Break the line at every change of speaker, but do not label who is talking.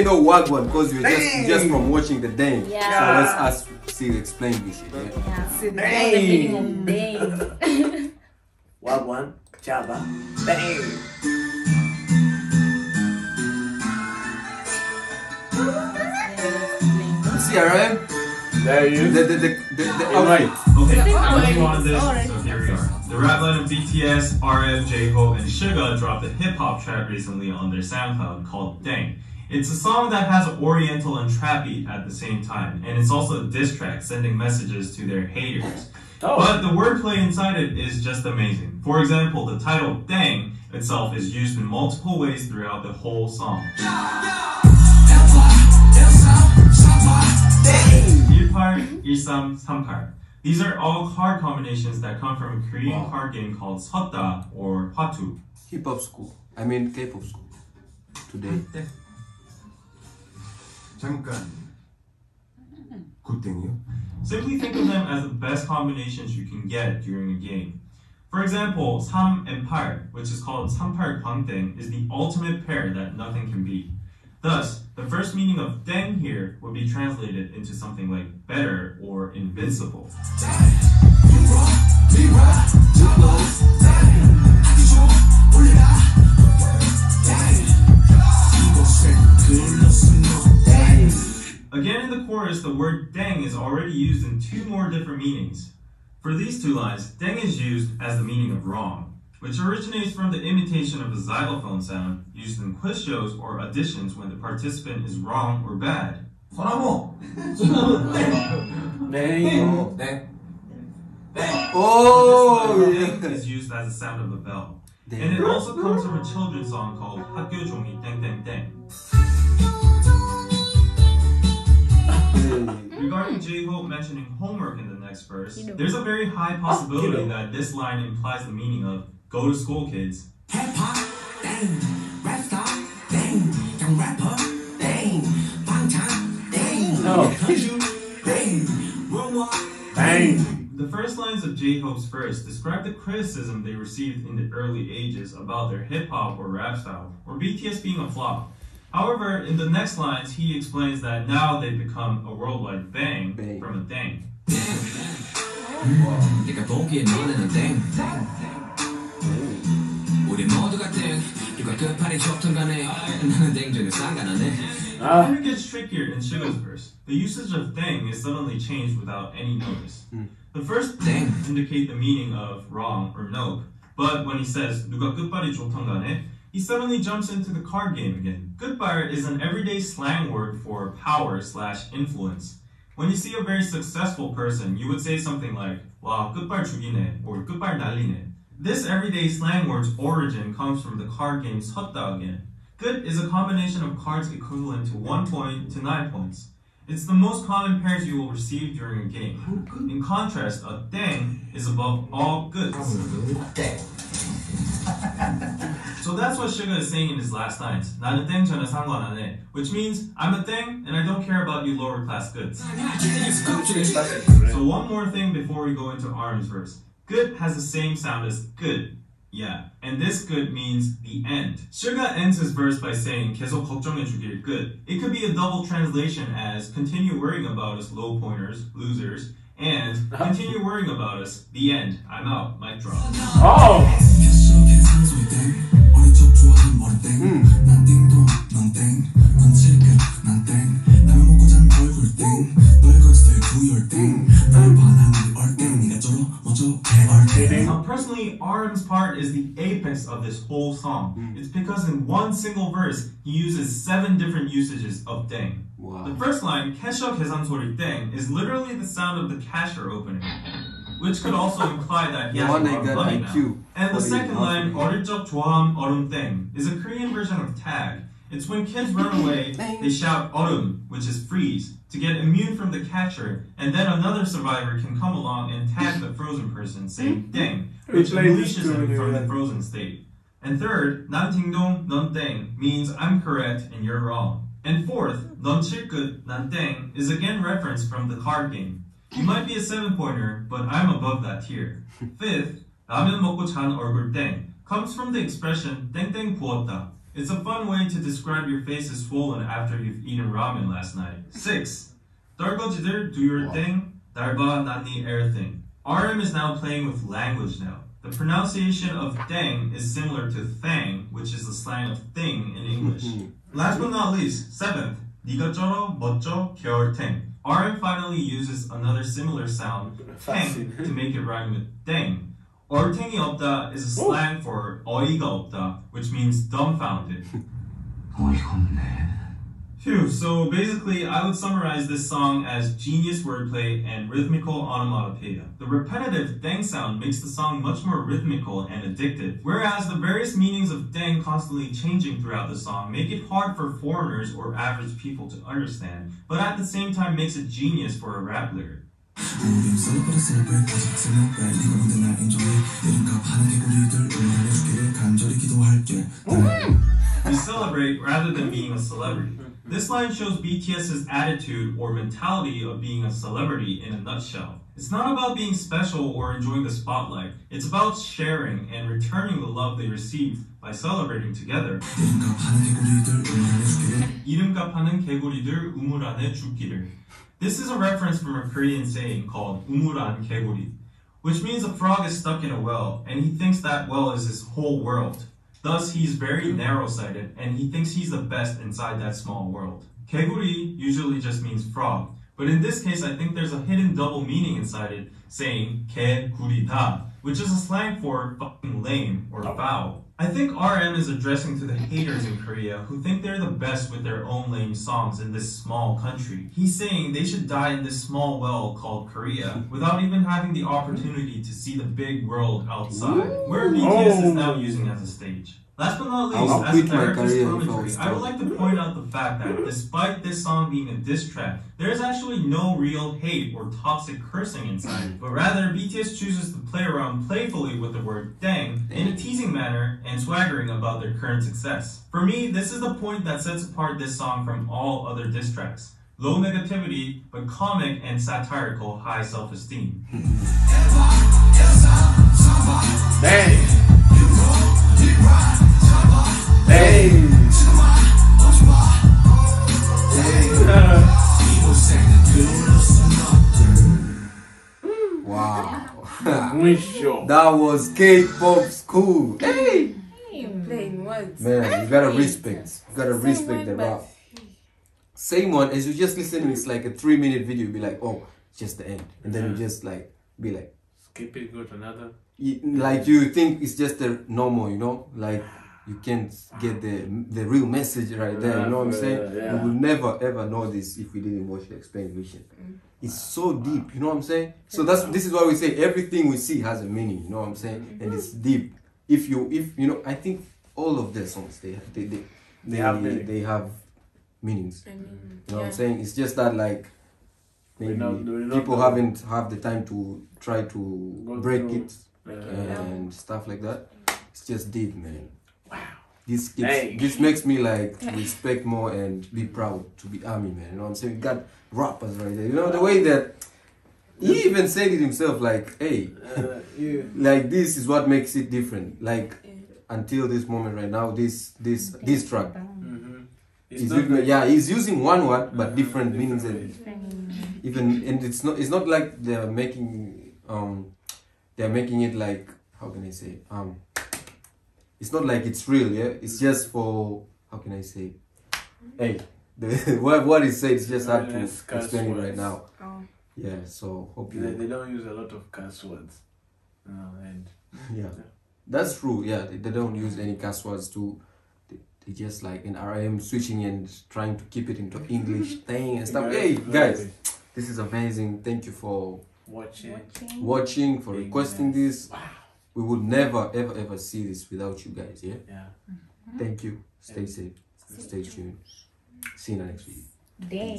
know Wagwan because you're just from watching the Dang.
Yeah.
So let's ask see explain this shit.
Yeah.
See,
What was the meaning of dang?
Wagwan, Java, bang.
See, RM?
There you
Alright.
Okay, let's go on this. So here we are. The rap line of BTS, RM, J-Hope, and Suga dropped a hip-hop track recently on their SoundCloud called Dang. It's a song that has oriental and trap beat at the same time, and it's also a diss track sending messages to their haters. But the wordplay inside it is just amazing. For example, the title Dang itself is used in multiple ways throughout the whole song. 18, 13, 38. These are all card combinations that come from a Korean card game called Sota or Hwatu.
Hip hop school. I mean K-pop school. Today.
잠깐. 굿땡이요?
Simply think of them as the best combinations you can get during a game. For example, 3 and 8, which is called 38 광땡, is the ultimate pair that nothing can beat. Thus, the first meaning of 땡 here would be translated into something like better or invincible. Again in the chorus, the word dang is already used in 2 more different meanings. For these 2 lines, dang is used as the meaning of wrong, which originates from the imitation of a xylophone sound used in quiz shows or auditions when the participant is wrong or bad.
소나무.
bang.
네.
Oh,
This line is used as the sound of a bell. And it also comes from a children's song called 학교 종이 땡땡땡. Regarding J-Hope mentioning homework in the next verse, there's a very high possibility that this line implies the meaning of go to school, kids.
Hip-hop, dang, rap star, dang, young rapper, dang, 방탄, dang,
Bang.
The first lines of J-Hope's verse describe the criticism they received in the early ages about their hip-hop or rap style, or BTS being a flop. However, in the next lines, he explains that now they've become a worldwide bang, from a dang.
내가 보기엔 너네는 땡, 우리 모두가 땡, 누가 끝판이 좋든 간에 나는 땡 중에 상관하네.
Then it gets trickier in Suga's verse. The usage of dang is suddenly changed without any notice. The first dang indicate the meaning of wrong or nope, but when he says 누가 끝발이 좋든 간에, he suddenly jumps into the card game again. 끝발 is an everyday slang word for power/influence. When you see a very successful person, you would say something like 와 끝발 죽이네 or 끝발 날리네. This everyday slang word's origin comes from the card game 섰다 again. 끝 is a combination of cards equivalent to 1 point to 9 points. It's the most common pairs you will receive during a game. In contrast, a 땡 is above all goods. So that's what Suga is saying in his last lines. 나는 땡 전혀 상관 안 해. Which means, I'm a 땡 and I don't care about you lower class goods. So one more thing before we go into RM's verse. Good has the same sound as good. Yeah, and this good means the end. Suga ends his verse by saying 계속 걱정해주길 good. It could be a double translation as continue worrying about us low pointers, losers, and continue worrying about us, the end. I'm out, mic drop.
Oh!
Now, personally, RM's part is the apex of this whole song. It's because in one single verse, he uses 7 different usages of 땡.
Wow.
The first line, 캐셔 계산소리 땡, is literally the sound of the cashier opening, which could also imply that he has a lot of money now. And the second line, 어릴 적 좋아함 얼음 땡, is a Korean version of tag. It's when kids run away, they shout 얼음, which is freeze, to get immune from the catcher, and then another survivor can come along and tag the frozen person, saying 땡, which unleashes him from the frozen state. And third, 난 딩동, 넌 땡, means I'm correct and you're wrong. And fourth, 넌 칠끝, 난 땡, is again referenced from the card game. You might be a 7-pointer, but I'm above that tier. Fifth, 라면 먹고 잔 얼굴 땡, comes from the expression 땡땡 부었다. It's a fun way to describe your face is swollen after you've eaten ramen last night. 6. 떨거지들, do your thing. 달바, 난니, everything. RM is now playing with language now. The pronunciation of dang is similar to thang, which is the slang of thing in English. Last but not least, 7th. 니가 쩔어, 멋져, 겨울탱. RM finally uses another similar sound, 탱, to make it rhyme with dang. 얼탱이 없다 is a slang for 어이가 없다, which means dumbfounded.
어이가 없네.
Phew, so basically I would summarize this song as genius wordplay and rhythmical onomatopoeia. The repetitive dang sound makes the song much more rhythmical and addictive, whereas the various meanings of dang constantly changing throughout the song make it hard for foreigners or average people to understand, but at the same time makes it genius for a rap lyric.
우린 celebrate celebrate 아직 celebrate 네가 뭔데 날 인정해 이름값 하는 개구리들 응원해주기를 간절히 기도할게.
We celebrate rather than being a celebrity. This line shows BTS's attitude or mentality of being a celebrity in a nutshell. It's not about being special or enjoying the spotlight. It's about sharing and returning the love they received by celebrating together.
이름값 하는 개구리들 응원해주기를.
이름값 하는 개구리들 우물 안에 죽기를. This is a reference from a Korean saying called 우물안 개구리, which means a frog is stuck in a well and he thinks that well is his whole world. Thus, he's very narrow-sighted and he thinks he's the best inside that small world. 개구리 usually just means frog, but in this case I think there's a hidden double meaning inside it, saying 개구리다, which is a slang for fucking lame or foul. I think RM is addressing to the haters in Korea who think they're the best with their own lame songs in this small country. He's saying they should die in this small well called Korea without even having the opportunity to see the big world outside, where BTS is now using as a stage. Last but not least,
I'll
as a
quit my
director's
career if I
commentary,
was
I would like to point out the fact that despite this song being a diss track, there is actually no real hate or toxic cursing inside, but rather BTS chooses to play around playfully with the word dang in a teasing manner and swaggering about their current success. For me, this is the point that sets apart this song from all other diss tracks. Low negativity, but comic and satirical high self-esteem.
Dang. Hey.
Wow.
Muito.
That was K-pop school. Hey.
Playing words.
Man, you gotta respect. You gotta
Same
respect
one,
the
but-
rap. Same one, as you just listen, it's like a 3-minute video. You be like, oh, it's just the end. And then you just like, be like,
Skip it, go to another.
like you think it's just a normal, you know? Like, you can't get the real message right there, you know what I'm saying?
Yeah.
We would never ever know this if we didn't watch the explanation. It's so deep, you know what I'm saying? So this is why we say everything we see has a meaning, you know what I'm saying? And it's deep. If you know, I think all of their songs they
have meaning.
they have meanings.
I mean,
You know what I'm saying? It's just that like maybe
We not
people
know.
haven't have the time to try to
Go
break
through.
it and stuff like that. It's just deep, man.
Wow.
This makes me like respect more and be proud to be ARMY, man. You know what I'm saying? We got rappers right there. You know the way that he even said it himself, like, hey, like this is what makes it different. Like until this moment right now, this track.
It's not like,
He's using one word but different meanings and even and it's not like they're making it like, how can I say, it's not like it's real, yeah. It's just for, how can I say, hey, what he said is just hard to
It's curse
explain it right
words.
now.
Oh.
Yeah, so hope
they
you.
don't use a lot of curse words. And
Yeah, that's true. Yeah, they don't use any curse words too. They just like in RM switching and trying to keep it into English thing and stuff. Hey guys, this is amazing. Thank you for watching, for
Being
requesting
nice.
this. We would never ever see this without you guys. Yeah.
Yeah.
Thank you. Stay safe. Stay tuned. See you in the next video.
Dang.